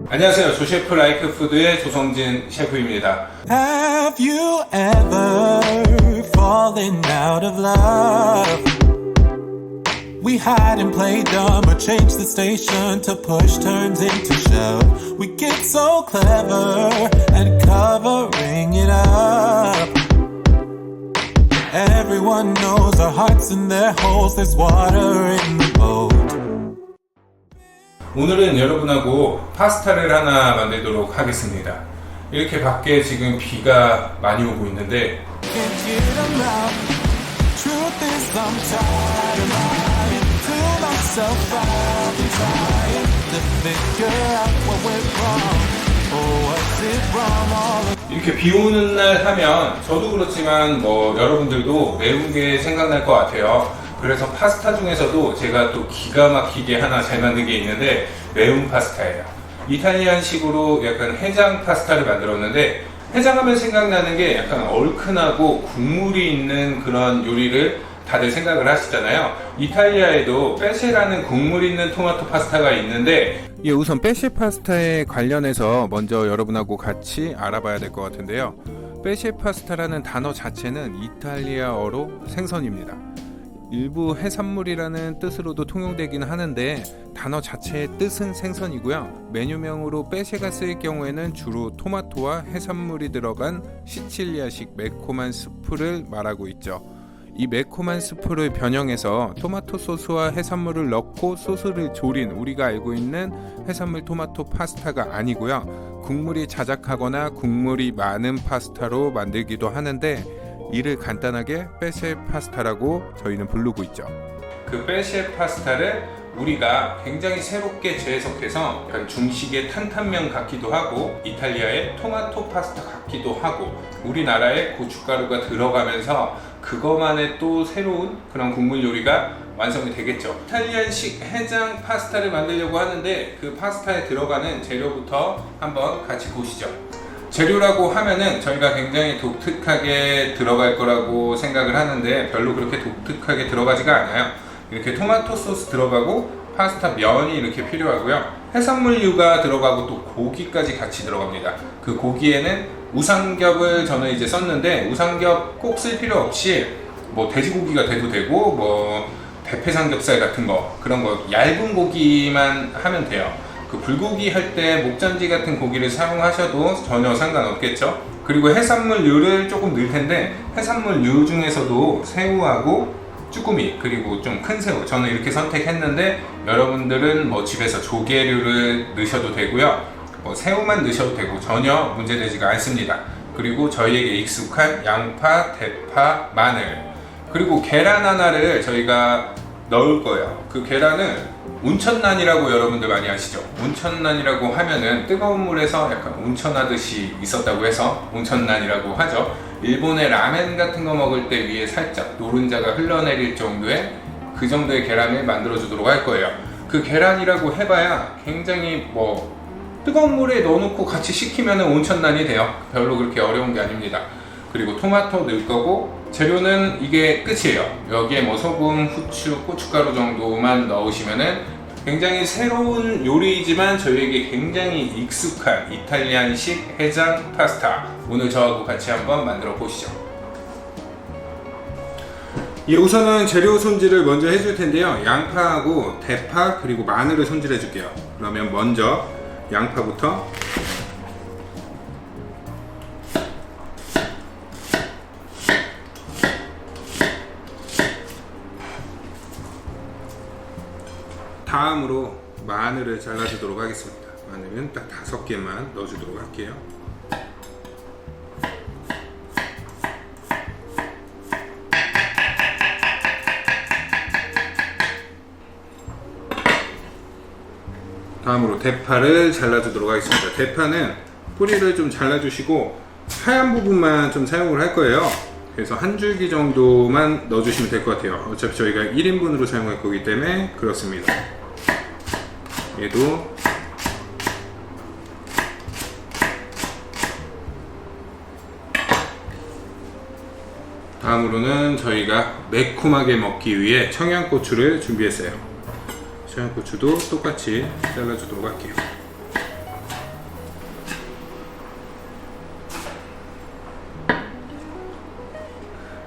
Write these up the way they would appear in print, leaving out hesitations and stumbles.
안녕하세요. 조셰프 라이크 푸드의 조성진 셰프입니다. Have you ever fallen out of love? We hide and play dumb or change the station to push turns into shove. We get so clever at covering it up. Everyone knows our hearts in their holes. There's water in the boat. 오늘은 여러분하고 파스타를 하나 만들도록 하겠습니다. 이렇게 밖에 지금 비가 많이 오고 있는데 Can't get enough. Truth is I'm tired of lying to myself. I've been trying to figure out what went wrong. Oh, was it wrong all of 이렇게 비 오는 날 하면 저도 그렇지만 여러분들도 매운 게 생각날 것 같아요. 그래서 파스타 중에서도 제가 또 기가 막히게 하나 잘 만든 게 있는데 매운 파스타예요. 이탈리안식으로 약간 해장 파스타를 만들었는데 해장하면 생각나는 게 약간 얼큰하고 국물이 있는 그런 요리를 다들 생각을 하시잖아요. 이탈리아에도 빼쉐라는 국물 있는 토마토 파스타가 있는데 우선 빼쉐 파스타에 관련해서 먼저 여러분하고 같이 알아봐야 될 것 같은데요. 빼쉐 파스타라는 단어 자체는 이탈리아어로 생선입니다. 일부 해산물이라는 뜻으로도 통용되긴 하는데 단어 자체의 뜻은 생선이고요. 메뉴명으로 빼쉐가 쓰일 경우에는 주로 토마토와 해산물이 들어간 시칠리아식 매콤한 스프를 말하고 있죠. 이 매콤한 스프를 변형해서 토마토 소스와 해산물을 넣고 소스를 조린 우리가 알고 있는 해산물 토마토 파스타가 아니고요. 국물이 자작하거나 국물이 많은 파스타로 만들기도 하는데 이를 간단하게 빼쉐 파스타라고 저희는 부르고 있죠. 그 빼쉐 파스타를 우리가 굉장히 새롭게 재해석해서 약간 중식의 탄탄면 같기도 하고 이탈리아의 토마토 파스타 같기도 하고 우리나라의 고춧가루가 들어가면서 그것만의 또 새로운 그런 국물 요리가 완성이 되겠죠. 이탈리안식 해장 파스타를 만들려고 하는데 그 파스타에 들어가는 재료부터 한번 같이 보시죠. 재료라고 하면은 저희가 굉장히 독특하게 들어갈 거라고 생각을 하는데 별로 그렇게 독특하게 들어가지가 않아요. 이렇게 토마토 소스 들어가고 파스타 면이 이렇게 필요하고요. 해산물류가 들어가고 또 고기까지 같이 들어갑니다. 그 고기에는 우삼겹을 저는 이제 썼는데 우삼겹 꼭 쓸 필요 없이 돼지고기가 돼도 되고 대패 삼겹살 같은 거 그런 거 얇은 고기만 하면 돼요. 그 불고기 할 때 목전지 같은 고기를 사용하셔도 전혀 상관없겠죠. 그리고 해산물류를 조금 넣을 텐데 해산물류 중에서도 새우하고 쭈꾸미 그리고 좀 큰 새우 저는 이렇게 선택했는데 여러분들은 집에서 조개류를 넣으셔도 되고요. 새우만 넣으셔도 되고 전혀 문제되지가 않습니다. 그리고 저희에게 익숙한 양파, 대파, 마늘 그리고 계란 하나를 저희가 넣을 거예요. 그 계란은 온천란이라고 여러분들 많이 아시죠? 온천란이라고 하면은 뜨거운 물에서 약간 온천하듯이 있었다고 해서 온천란이라고 하죠. 일본의 라멘 같은 거 먹을 때 위에 살짝 노른자가 흘러내릴 정도의 그 정도의 계란을 만들어 주도록 할 거예요. 그 계란이라고 해봐야 굉장히 뜨거운 물에 넣어놓고 같이 식히면 온천란이 돼요. 별로 그렇게 어려운 게 아닙니다. 그리고 토마토 넣을 거고 재료는 이게 끝이에요. 여기에 소금, 후추, 고춧가루 정도만 넣으시면은 굉장히 새로운 요리이지만 저희에게 굉장히 익숙한 이탈리안식 해장 파스타 오늘 저하고 같이 한번 만들어 보시죠. 우선은 재료 손질을 먼저 해줄 텐데요. 양파하고 대파 그리고 마늘을 손질해 줄게요. 그러면 먼저 양파부터 다음으로 마늘을 잘라주도록 하겠습니다. 마늘은 딱 5개만 넣어주도록 할게요. 다음으로 대파를 잘라주도록 하겠습니다. 대파는 뿌리를 좀 잘라주시고 하얀 부분만 좀 사용을 할 거예요. 그래서 한 줄기 정도만 넣어주시면 될 것 같아요. 어차피 저희가 1인분으로 사용할 거기 때문에 그렇습니다. 얘도 다음으로는 저희가 매콤하게 먹기 위해 청양고추를 준비했어요. 청양고추도 똑같이 잘라주도록 할게요.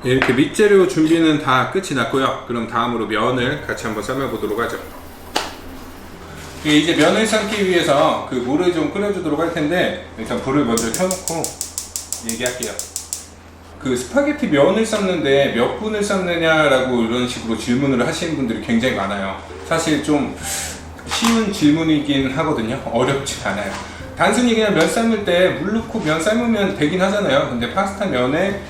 이렇게 밑재료 준비는 다 끝이 났고요. 그럼 다음으로 면을 같이 한번 삶아 보도록 하죠. 이제 면을 삶기 위해서 그 물을 좀 끓여주도록 할 텐데, 일단 불을 먼저 켜놓고 얘기할게요. 그 스파게티 면을 삶는데 몇 분을 삶느냐라고 이런 식으로 질문을 하시는 분들이 굉장히 많아요. 사실 좀 쉬운 질문이긴 하거든요. 어렵지 않아요. 단순히 그냥 면 삶을 때 물 넣고 면 삶으면 되긴 하잖아요. 근데 파스타 면에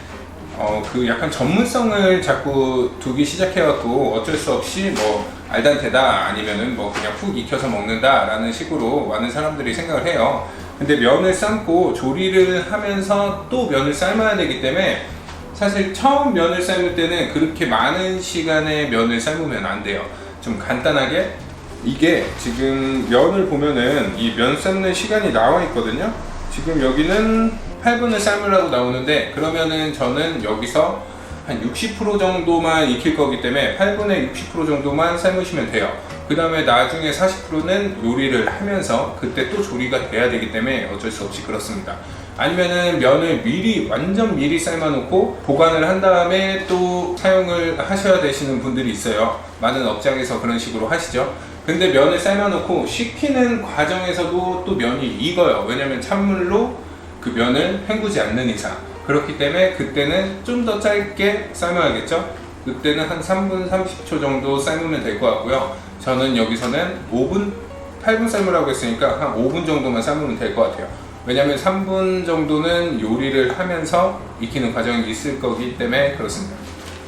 그 약간 전문성을 자꾸 두기 시작해갖고 어쩔 수 없이 뭐 알단테다 아니면은 뭐 그냥 푹 익혀서 먹는다 라는 식으로 많은 사람들이 생각을 해요. 근데 면을 삶고 조리를 하면서 또 면을 삶아야 되기 때문에 사실 처음 면을 삶을 때는 그렇게 많은 시간의 면을 삶으면 안 돼요. 좀 간단하게, 이게 지금 면을 보면은 이 면 삶는 시간이 나와 있거든요. 지금 여기는 8분을 삶으라고 나오는데, 그러면은 저는 여기서 한 60% 정도만 익힐 거기 때문에 8분의 60% 정도만 삶으시면 돼요. 그 다음에 나중에 40%는 요리를 하면서 그때 또 조리가 돼야 되기 때문에 어쩔 수 없이 그렇습니다. 아니면은 면을 완전 미리 삶아 놓고 보관을 한 다음에 또 사용을 하셔야 되시는 분들이 있어요. 많은 업장에서 그런 식으로 하시죠. 근데 면을 삶아 놓고 식히는 과정에서도 또 면이 익어요. 왜냐면 찬물로 그 면을 헹구지 않는 이상. 그렇기 때문에 그때는 좀 더 짧게 삶아야겠죠. 그때는 한 3분 30초 정도 삶으면 될 것 같고요. 저는 여기서는 8분 삶으라고 했으니까 한 5분 정도만 삶으면 될 것 같아요. 왜냐면 3분 정도는 요리를 하면서 익히는 과정이 있을 거기 때문에 그렇습니다.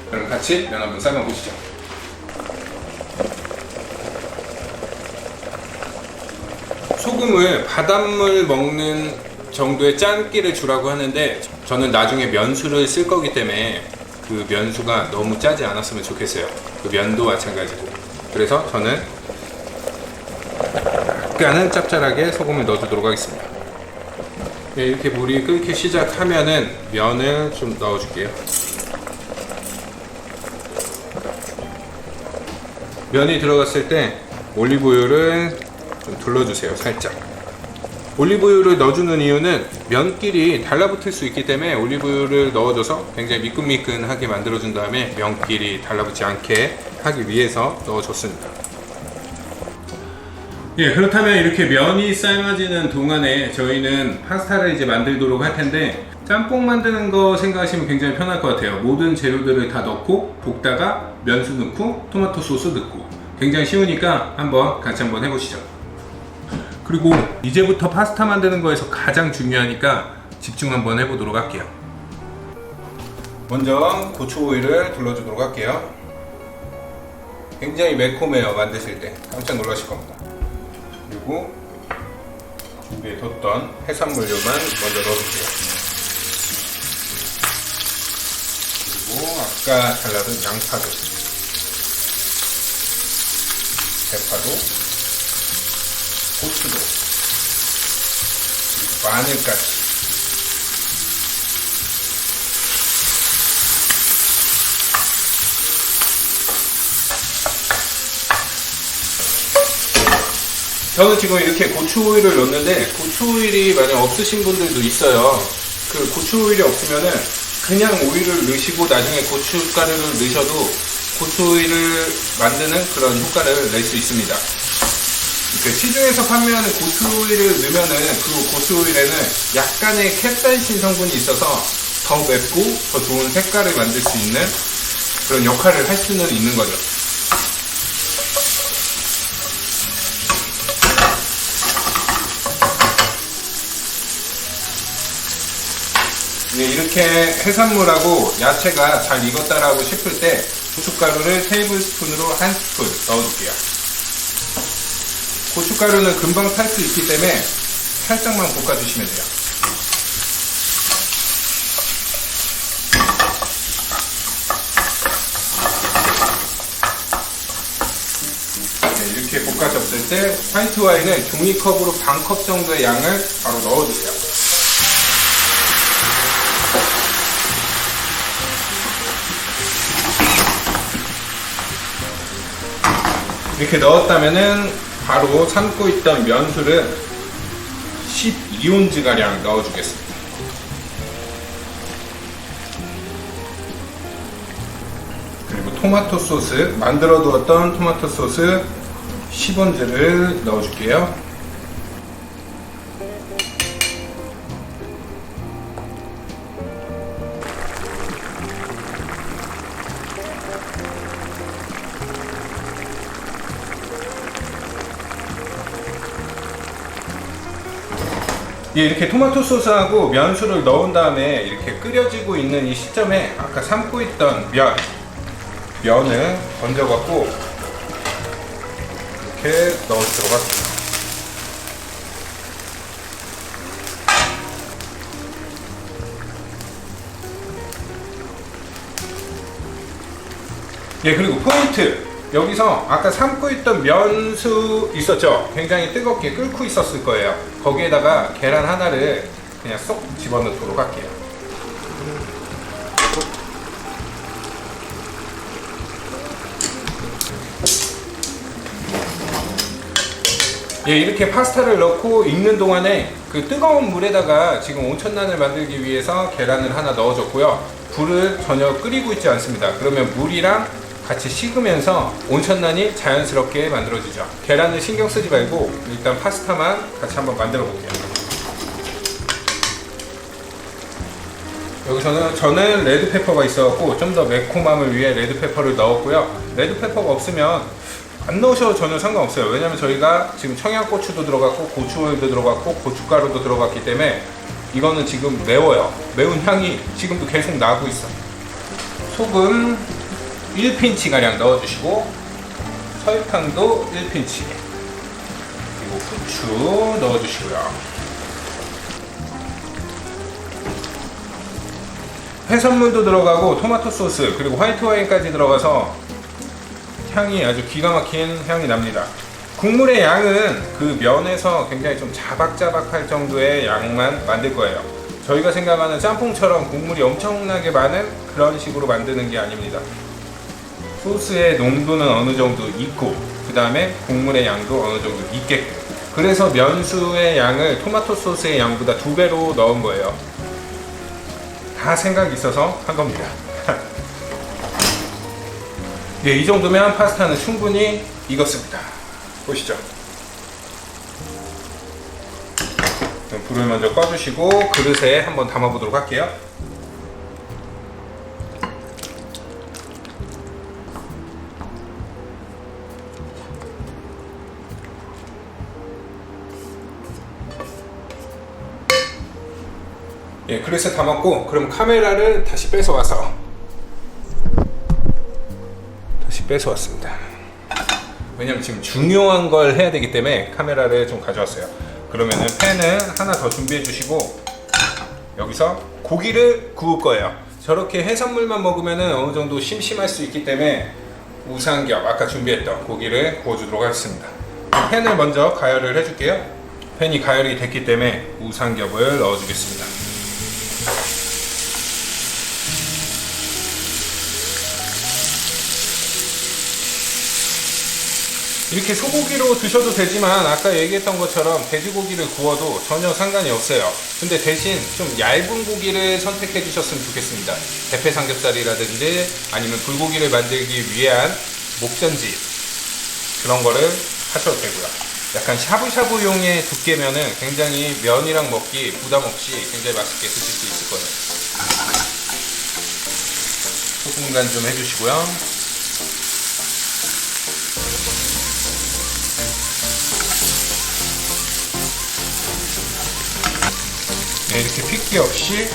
그럼 같이 면 한번 삶아 보시죠. 소금을 바닷물 먹는 정도의 짠기를 주라고 하는데, 저는 나중에 면수를 쓸 거기 때문에 그 면수가 너무 짜지 않았으면 좋겠어요. 그 면도 마찬가지고. 그래서 저는 약간은 짭짤하게 소금을 넣어주도록 하겠습니다. 네, 이렇게 물이 끓기 시작하면은 면을 좀 넣어줄게요. 면이 들어갔을 때 올리브유를 좀 둘러주세요. 살짝. 올리브유를 넣어주는 이유는 면끼리 달라붙을 수 있기 때문에 올리브유를 넣어줘서 굉장히 미끈미끈하게 만들어준 다음에 면끼리 달라붙지 않게 하기 위해서 넣어줬습니다. 예, 그렇다면 이렇게 면이 삶아지는 동안에 저희는 파스타를 이제 만들도록 할 텐데, 짬뽕 만드는 거 생각하시면 굉장히 편할 것 같아요. 모든 재료들을 다 넣고 볶다가 면수 넣고 토마토 소스 넣고, 굉장히 쉬우니까 같이 한번 해보시죠. 그리고 이제부터 파스타 만드는 거에서 가장 중요하니까 집중 한번 해보도록 할게요. 먼저 고추 오일을 둘러주도록 할게요. 굉장히 매콤해요. 만드실 때 깜짝 놀라실 겁니다. 그리고 준비해뒀던 해산물류만 먼저 넣어줄게요. 그리고 아까 잘라둔 양파도, 대파도, 고추도, 마늘까지. 저는 지금 이렇게 고추 오일을 넣는데, 고추 오일이 만약 없으신 분들도 있어요. 그 고추 오일이 없으면은 그냥 오일을 넣으시고 나중에 고춧가루를 넣으셔도 고추 오일을 만드는 그런 효과를 낼 수 있습니다. 시중에서 판매하는 고추 오일을 넣으면은 그 고추 오일에는 약간의 캡사이신 성분이 있어서 더 맵고 더 좋은 색깔을 만들 수 있는 그런 역할을 할 수는 있는 거죠. 네, 이렇게 해산물하고 야채가 잘 익었다라고 싶을 때 고춧가루를 테이블스푼으로 1스푼 넣어줄게요. 고춧가루는 금방 탈 수 있기 때문에 살짝만 볶아주시면 돼요. 네, 이렇게 볶아졌을 때 화이트 와인을 종이컵으로 반컵 정도의 양을 바로 넣어주세요. 이렇게 넣었다면은 바로 삶고 있던 면수를 12온즈가량 넣어주겠습니다. 그리고 토마토 소스, 만들어 두었던 토마토 소스 10원즈를 넣어줄게요. 예, 이렇게 토마토 소스하고 면수를 넣은 다음에 이렇게 끓여지고 있는 이 시점에 아까 삶고 있던 면을 건져갖고 이렇게 넣어주도록 할게요. 예, 그리고 포인트! 여기서 아까 삶고 있던 면수 있었죠? 굉장히 뜨겁게 끓고 있었을 거예요. 거기에다가 계란 하나를 그냥 쏙 집어넣도록 할게요. 예, 이렇게 파스타를 넣고 익는 동안에 그 뜨거운 물에다가 지금 온천란을 만들기 위해서 계란을 하나 넣어줬고요. 불을 전혀 끓이고 있지 않습니다. 그러면 물이랑 같이 식으면서 온천란이 자연스럽게 만들어지죠. 계란을 신경 쓰지 말고 일단 파스타만 같이 한번 만들어 볼게요. 여기서는 저는 레드페퍼가 있어갖고 좀 더 매콤함을 위해 레드페퍼를 넣었고요. 레드페퍼가 없으면 안 넣으셔도 전혀 상관없어요. 왜냐면 저희가 지금 청양고추도 들어갔고 고추오일도 들어갔고 고춧가루도 들어갔기 때문에 이거는 지금 매워요. 매운 향이 지금도 계속 나고 있어요. 소금 1핀치가량 넣어주시고 설탕도 1핀치, 그리고 후추 넣어주시고요. 해산물도 들어가고 토마토 소스 그리고 화이트 와인까지 들어가서 향이 아주 기가 막힌 향이 납니다. 국물의 양은 그 면에서 굉장히 좀 자박자박할 정도의 양만 만들 거예요. 저희가 생각하는 짬뽕처럼 국물이 엄청나게 많은 그런 식으로 만드는 게 아닙니다. 소스의 농도는 어느 정도 있고 그 다음에 국물의 양도 어느 정도 있게끔, 그래서 면수의 양을 토마토 소스의 양보다 2배로 넣은 거예요. 다 생각이 있어서 한 겁니다. 네, 이 정도면 파스타는 충분히 익었습니다. 보시죠. 불을 먼저 꺼주시고 그릇에 한번 담아보도록 할게요. 예, 그릇에 담았고, 그럼 카메라를 다시 뺏어와서 왔습니다. 왜냐면 지금 중요한 걸 해야 되기 때문에 카메라를 좀 가져왔어요. 그러면은 팬을 하나 더 준비해 주시고 여기서 고기를 구울 거예요. 저렇게 해산물만 먹으면은 어느 정도 심심할 수 있기 때문에 우삼겹, 아까 준비했던 고기를 구워주도록 하겠습니다. 팬을 먼저 가열을 해줄게요. 팬이 가열이 됐기 때문에 우삼겹을 넣어주겠습니다. 이렇게 소고기로 드셔도 되지만 아까 얘기했던 것처럼 돼지고기를 구워도 전혀 상관이 없어요. 근데 대신 좀 얇은 고기를 선택해 주셨으면 좋겠습니다. 대패 삼겹살이라든지 아니면 불고기를 만들기 위한 목전지, 그런 거를 하셔도 되고요. 약간 샤브샤브용의 두께면은 굉장히 면이랑 먹기 부담 없이 굉장히 맛있게 드실 수 있을 거예요. 소금 간 좀 해주시고요. 네, 이렇게 핏기 없이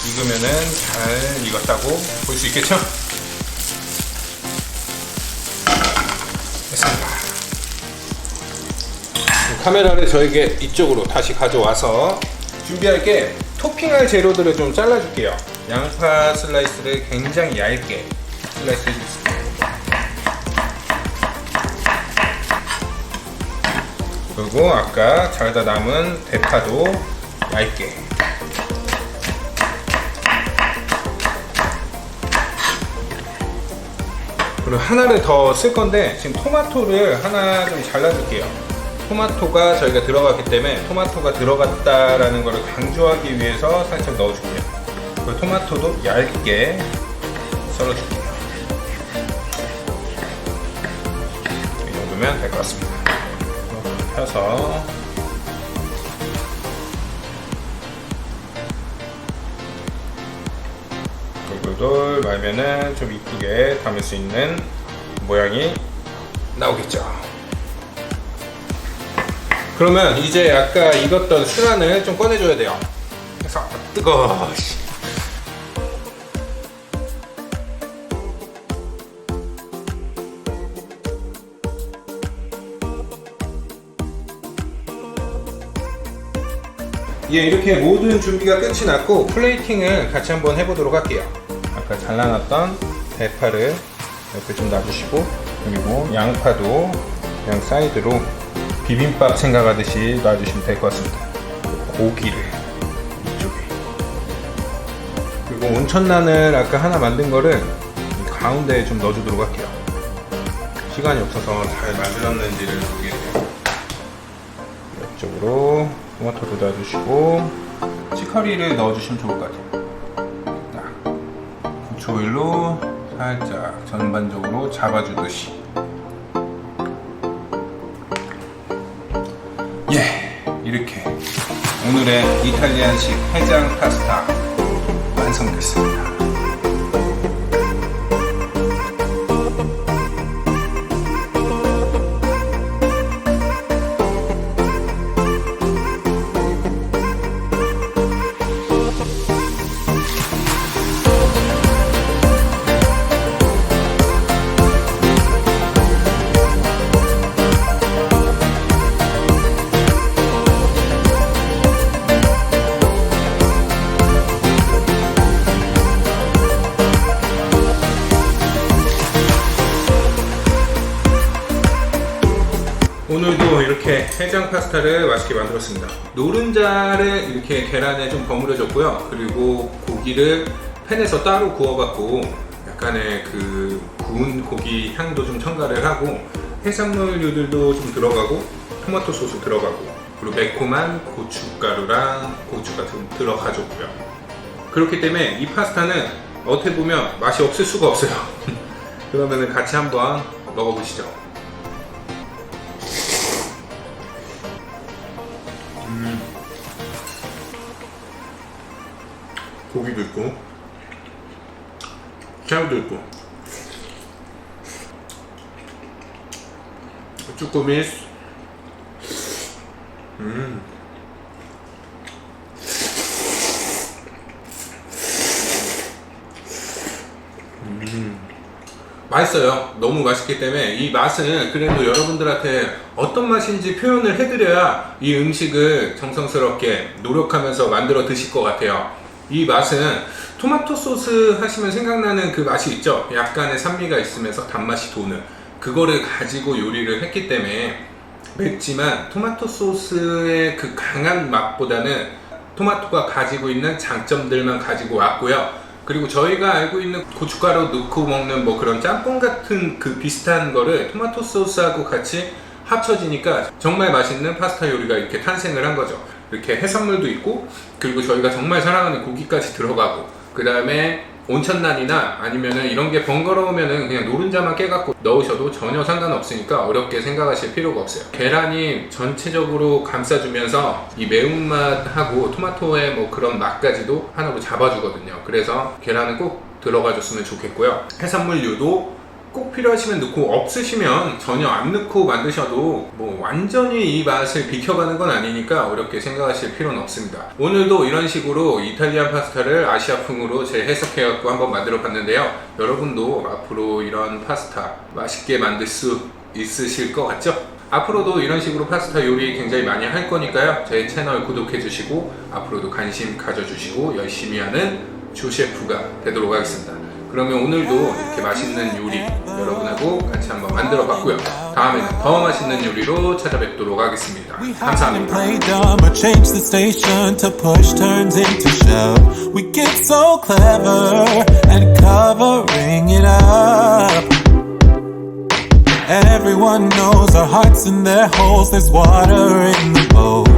익으면은 잘 익었다고 볼 수 있겠죠? 됐습니다. 카메라를 저에게 이쪽으로 다시 가져와서 준비할 게 토핑할 재료들을 좀 잘라줄게요. 양파 슬라이스를 굉장히 얇게 슬라이스 해주겠습니다. 그리고 아까 잘다 남은 대파도 얇게. 그리고 하나를 더 쓸 건데 지금 토마토를 하나 좀 잘라줄게요. 토마토가 저희가 들어갔기 때문에 토마토가 들어갔다라는 것을 강조하기 위해서 살짝 넣어줄게요. 그리고 토마토도 얇게 썰어줄게요. 넣으면 될 것 같습니다. 펴서 돌돌돌 말면은 좀 이쁘게 담을 수 있는 모양이 나오겠죠. 그러면 이제 아까 익었던 수란을 좀 꺼내줘야 돼요. 그래서 뜨거워. 예, 이렇게 모든 준비가 끝이 났고 플레이팅을 같이 한번 해보도록 할게요. 아까 잘라놨던 대파를 옆에 좀 놔주시고, 그리고 양파도 그냥 사이드로 비빔밥 생각하듯이 놔주시면 될 것 같습니다. 고기를 이쪽에, 그리고 온천란을 아까 하나 만든 거를 이 가운데에 좀 넣어주도록 할게요. 시간이 없어서 잘 만들었는지를 모르겠네요. 이쪽으로 토마토도 넣어주시고 치커리를 넣어주시면 좋을 것 같아요. 고추 오일로 살짝 전반적으로 잡아주듯이. 예, 이렇게 오늘의 이탈리안식 해장 파스타 완성됐습니다. 오늘도 이렇게 해장 파스타를 맛있게 만들었습니다. 노른자를 이렇게 계란에 좀 버무려 줬고요. 그리고 고기를 팬에서 따로 구워갖고 약간의 그 구운 고기 향도 좀 첨가를 하고, 해산물류들도 좀 들어가고, 토마토 소스 들어가고, 그리고 매콤한 고춧가루랑 고추가 좀 들어가줬고요. 그렇기 때문에 이 파스타는 어떻게 보면 맛이 없을 수가 없어요. 그러면 같이 한번 먹어보시죠. 고기도 있고 새우도 있고 쭈꾸미. 맛있어요. 너무 맛있기 때문에 이 맛은 그래도 여러분들한테 어떤 맛인지 표현을 해드려야 이 음식을 정성스럽게 노력하면서 만들어 드실 것 같아요. 이 맛은 토마토 소스 하시면 생각나는 그 맛이 있죠. 약간의 산미가 있으면서 단맛이 도는 그거를 가지고 요리를 했기 때문에 맵지만 토마토 소스의 그 강한 맛보다는 토마토가 가지고 있는 장점들만 가지고 왔고요. 그리고 저희가 알고 있는 고춧가루 넣고 먹는 뭐 그런 짬뽕 같은 그 비슷한 거를 토마토 소스하고 같이 합쳐지니까 정말 맛있는 파스타 요리가 이렇게 탄생을 한 거죠. 이렇게 해산물도 있고, 그리고 저희가 정말 사랑하는 고기까지 들어가고, 그 다음에 온천란이나 아니면은 이런 게 번거로우면은 그냥 노른자만 깨갖고 넣으셔도 전혀 상관없으니까 어렵게 생각하실 필요가 없어요. 계란이 전체적으로 감싸주면서 이 매운맛하고 토마토의 뭐 그런 맛까지도 하나로 잡아주거든요. 그래서 계란은 꼭 들어가 줬으면 좋겠고요. 해산물류도 꼭 필요하시면 넣고, 없으시면 전혀 안 넣고 만드셔도 뭐 완전히 이 맛을 비켜가는 건 아니니까 어렵게 생각하실 필요는 없습니다. 오늘도 이런 식으로 이탈리안 파스타를 아시아풍으로 재해석해갖고 한번 만들어 봤는데요. 여러분도 앞으로 이런 파스타 맛있게 만들 수 있으실 것 같죠? 앞으로도 이런 식으로 파스타 요리 굉장히 많이 할 거니까요. 제 채널 구독해 주시고 앞으로도 관심 가져주시고 열심히 하는 조셰프가 되도록 하겠습니다. 그러면 오늘도 이렇게 맛있는 요리 여러분하고 같이 한번 만들어 봤고요. 다음에는 더 맛있는 요리로 찾아뵙도록 하겠습니다. 감사합니다. Play dumb or change the station to push turns into shove. We get so clever at covering it up. Everyone knows our hearts in their holes. There's water in the boat.